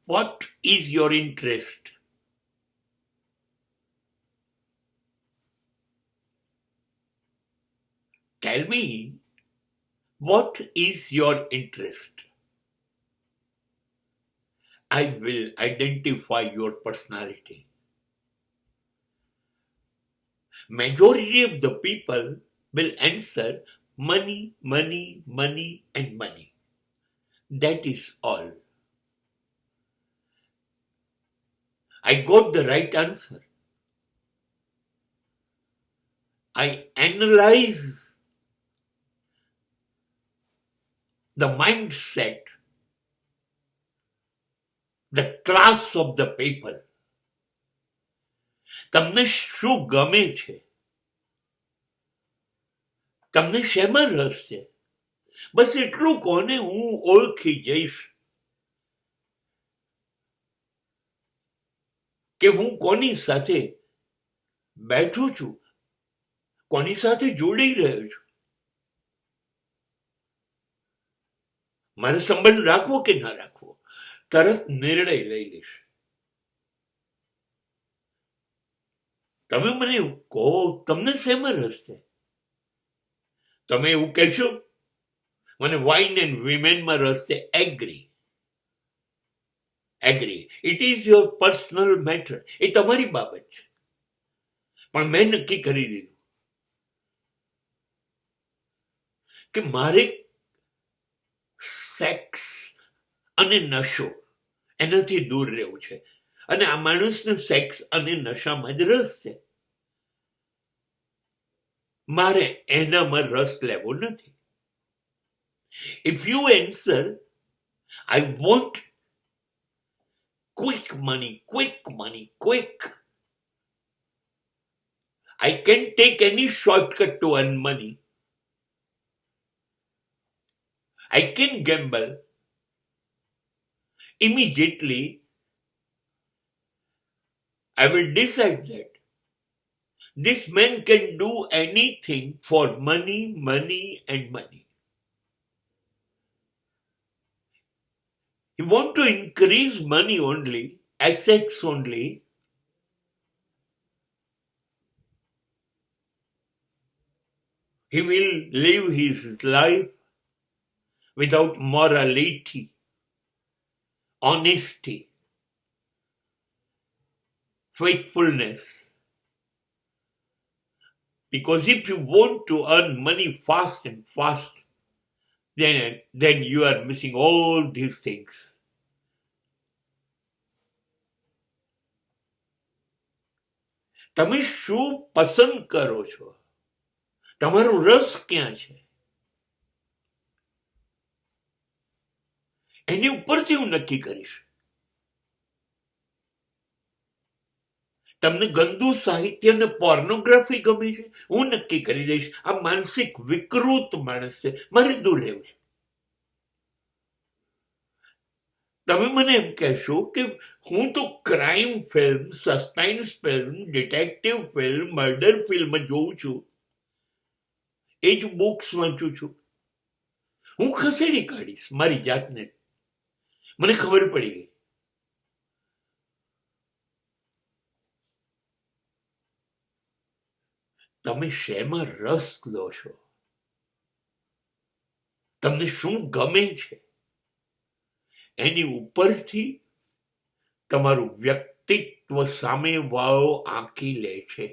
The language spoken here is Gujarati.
What is your interest? Tell me, what is your interest? I will identify your personality. Majority of the people will answer money, money, money, and money. That is all. I got the right answer. I analyze the mindset, the class of the people. તમને શું ગમે છે? તમને શેમાં રસ છે? બસ એટલું કોને હું ઓળખી જઈશ કે હું કોની સાથે બેઠું છું, કોની સાથે જોડાઈ રહ્યો છું. મારે સંબંધ રાખવો કે ના રાખવો, તરત નિર્ણય લઈ લઈશ. તમે મને કહો તમને શેમાં રસ છે? તમે એવું કહેશો મને વાઇન એન્ડ વિમેનમાં રસ છે. Agree. It is your personal matter. એ તમારી બાબત છે. પણ મેં નક્કી કરી દીધું કે મારે સેક્સ અને નશો એનાથી દૂર રહેવું છે. અને આ માણસને સેક્સ અને નશામાં જ રસ છે. મારે એનામાં રસ લેવો નથી. If you answer, I want quick money, I can take any shortcut to earn money. I can gamble. Immediately, I will decide that this man can do anything for money, and money. He want to increase money only, assets only. He will live his life without morality, honesty, faithfulness. Because if you want to earn money fast, then you are missing all these things. તમે શું પસંદ કરો છો? તમારો રસ ક્યાં છે? એની ઉપરથી હું નક્કી કરીશ. તમને ગંદુ સાહિત્ય અને પોર્નોગ્રાફી ગમે છે? હું નક્કી કરી દઈશ આ માનસિક વિકૃત માણસ છે, મારે દૂર રહેવું છે. તમે મને એમ કહેશો કે હું તો crime film, suspense film, detective film, murder film જોઉં છું, એ જ બુક્સ વાંચું છું. હું ખસેડી કાઢીશ મારી જાતને. મને ખબર પડી ગઈ. તમે શેમાં રસ લો છો? તમને શું ગમે છે? એની ઉપરથી તમારું વ્યક્તિત્વ સામે વાળો આંકી લે છે.